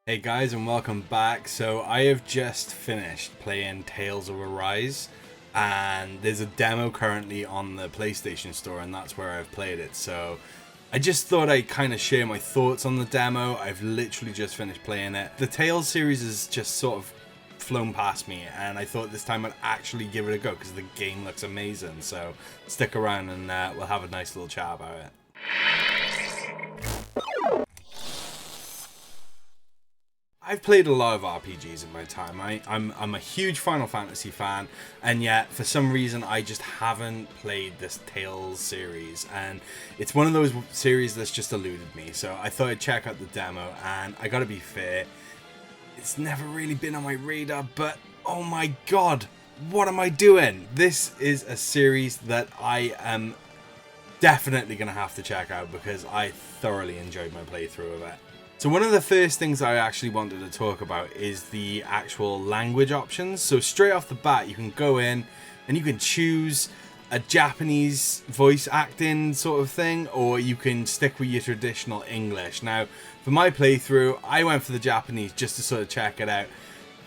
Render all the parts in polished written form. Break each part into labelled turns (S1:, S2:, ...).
S1: Hey guys, and welcome back. So I have just finished playing Tales of Arise, and there's a demo currently on the PlayStation Store, and that's where I've played it. So I just thought I'd kind of share my thoughts on the demo. I've literally just finished playing it. The Tales series has just sort of flown past me, and I thought this time I'd actually give it a go because the game looks amazing. So stick around and we'll have a nice little chat about it. I've played a lot of RPGs in my time. I'm a huge Final Fantasy fan, and yet for some reason I just haven't played this Tales series, and it's one of those series that's just eluded me. So I thought I'd check out the demo, and I gotta be fair, it's never really been on my radar, but oh my god, what am I doing? This is a series that I am definitely gonna have to check out because I thoroughly enjoyed my playthrough of it. So one of the first things I actually wanted to talk about is the actual language options. So straight off the bat, you can go in and you can choose a Japanese voice acting sort of thing, or you can stick with your traditional English. Now, for my playthrough, I went for the Japanese just to sort of check it out,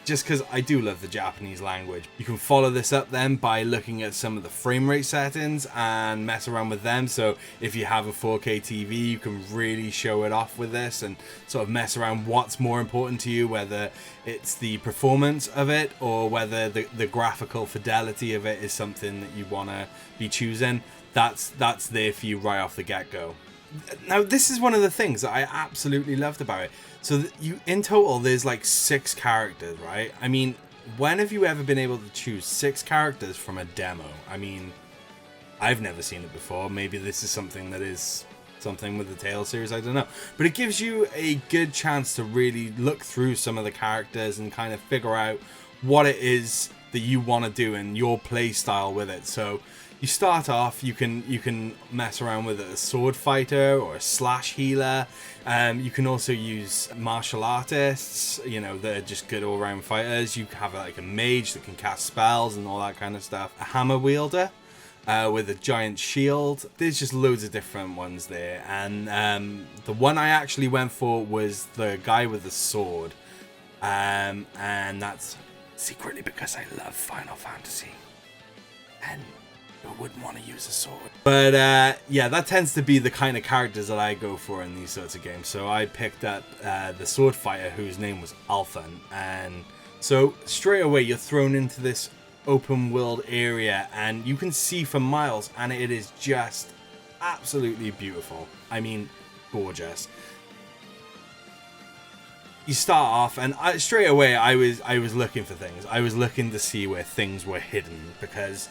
S1: just because I do love the Japanese language. You can follow this up then by looking at some of the frame rate settings and mess around with them. So if you have a 4K TV, you can really show it off with this and sort of mess around what's more important to you, whether it's the performance of it or whether the graphical fidelity of it is something that you want to be choosing. That's there for you right off the get-go. Now, this is one of the things that I absolutely loved about it. So you, in total, there's like 6 characters, right? I mean, when have you ever been able to choose 6 characters from a demo? I mean, I've never seen it before. Maybe this is something that is something with the Tales series, I don't know. But it gives you a good chance to really look through some of the characters and kind of figure out what it is that you want to do and your play style with it. So you start off, you can mess around with a sword fighter or a slash healer. You can also use martial artists, you know, that are just good all-round fighters. You have like a mage that can cast spells and all that kind of stuff. A hammer wielder with a giant shield. There's just loads of different ones there. And the one I actually went for was the guy with the sword. And that's secretly because I love Final Fantasy. And who wouldn't want to use a sword? But yeah, that tends to be the kind of characters that I go for in these sorts of games. So I picked up the sword fighter whose name was Alphen, and so straight away you're thrown into this open world area and you can see for miles, and it is just absolutely beautiful. I mean, gorgeous. You start off, and straight away I was looking for things. I was looking to see where things were hidden, because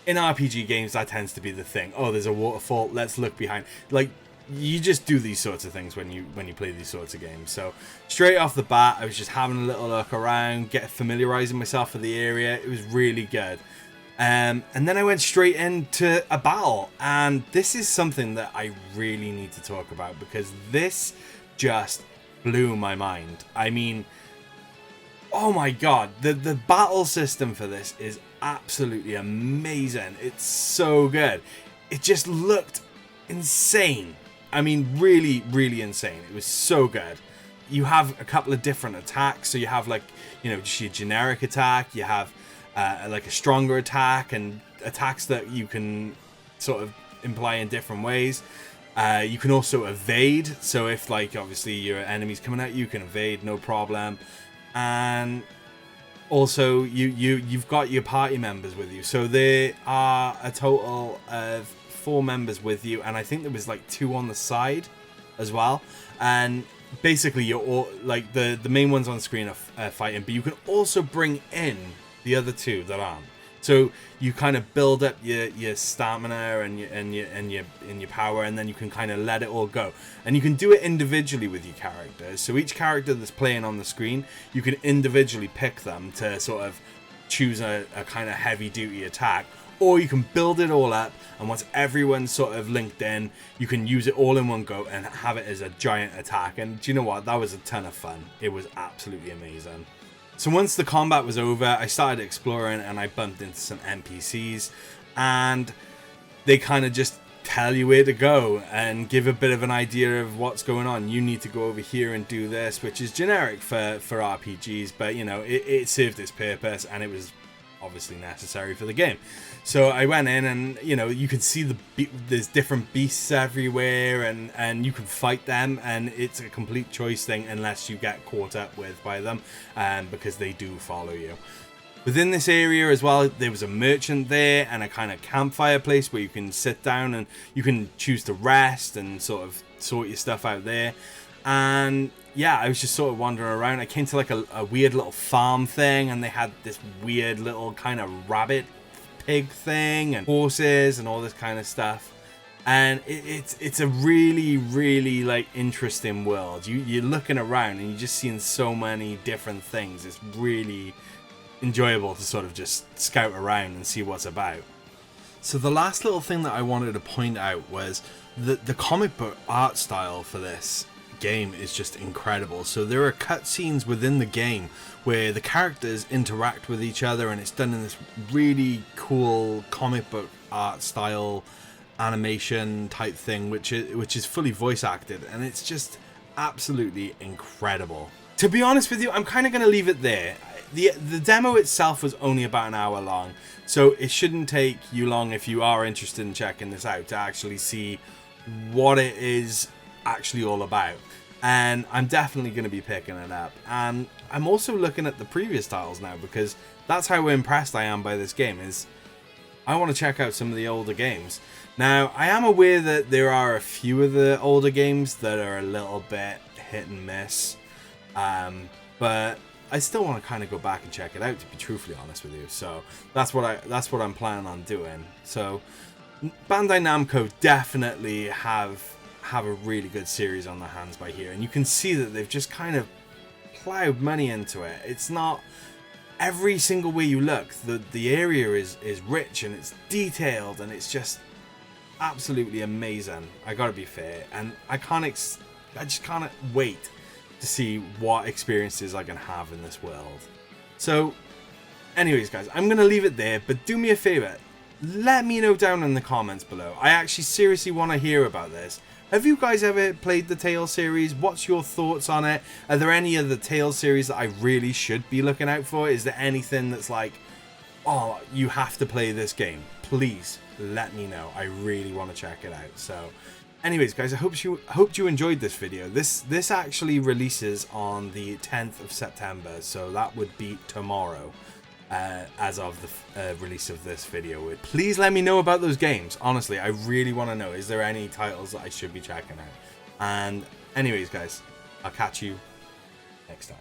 S1: in RPG games that tends to be the thing. Oh, there's a waterfall, let's look behind. Like, you just do these sorts of things when you play these sorts of games. So straight off the bat, I was just having a little look around, familiarizing myself with the area. It was really good. And then I went straight into a battle, and this is something that I really need to talk about because this just blew my mind. I mean, oh my god, the battle system for this is absolutely amazing. It's so good. It just looked insane. I mean, really, really insane. It was so good. You have a couple of different attacks. So you have, like, you know, just your generic attack. You have like a stronger attack and attacks that you can sort of imply in different ways. You can also evade. So if, like, obviously your enemy's coming at you, you can evade, no problem. And also you've got your party members with you. So there are a total of 4 members with you, and I think there was like 2 on the side as well. And basically you're all like the main ones on screen are fighting, but you can also bring in the other 2 that aren't. So you kind of build up your stamina and your power, and then you can kind of let it all go. And you can do it individually with your characters. So each character that's playing on the screen, you can individually pick them to sort of choose a kind of heavy duty attack. Or you can build it all up, and once everyone's sort of linked in, you can use it all in one go and have it as a giant attack. And do you know what? That was a ton of fun. It was absolutely amazing. So once the combat was over, I started exploring and I bumped into some NPCs, and they kind of just tell you where to go and give a bit of an idea of what's going on. You need to go over here and do this, which is generic for RPGs, but you know, it served its purpose and it was obviously necessary for the game. So I went in and, you know, you can see there's different beasts everywhere and you can fight them, and it's a complete choice thing unless you get caught up with by them, because they do follow you. Within this area as well, there was a merchant there and a kind of campfire place where you can sit down and you can choose to rest and sort of sort your stuff out there. And yeah, I was just sort of wandering around. I came to like a weird little farm thing, and they had this weird little kind of rabbit pig thing and horses and all this kind of stuff. And it's a really like interesting world. You're looking around and you're just seeing so many different things. It's really enjoyable to sort of just scout around and see what's about. So the last little thing that I wanted to point out was that the comic book art style for this game is just incredible. So there are cutscenes within the game where the characters interact with each other, and it's done in this really cool comic book art style animation type thing, which is fully voice acted, and it's just absolutely incredible. To be honest with you, I'm kind of going to leave it there. The demo itself was only about an hour long, so it shouldn't take you long if you are interested in checking this out to actually see what it is actually all about. And I'm definitely going to be picking it up. And I'm also looking at the previous titles now, because that's how impressed I am by this game. Is I want to check out some of the older games. Now, I am aware that there are a few of the older games that are a little bit hit and miss, but I still want to kind of go back and check it out, to be truthfully honest with you. So that's what I'm planning on doing. So Bandai Namco definitely have a really good series on their hands by here, and you can see that they've just kind of plowed money into it. It's not every single way you look, the area is rich and it's detailed and it's just absolutely amazing. I gotta be fair, and I just can't wait to see what experiences I can have in this world. So anyways guys, I'm gonna leave it there, but do me a favor, let me know down in the comments below. I actually seriously want to hear about this. Have you guys ever played the Tales series? What's your thoughts on it? Are there any of the Tales series that I really should be looking out for? Is there anything that's like, oh, you have to play this game? Please let me know. I really want to check it out. So anyways guys, I hope you enjoyed this video. This actually releases on the 10th of September, so that would be tomorrow. As of the release of this video. Please let me know about those games. Honestly, I really want to know. Is there any titles that I should be checking out? And anyways guys, I'll catch you next time.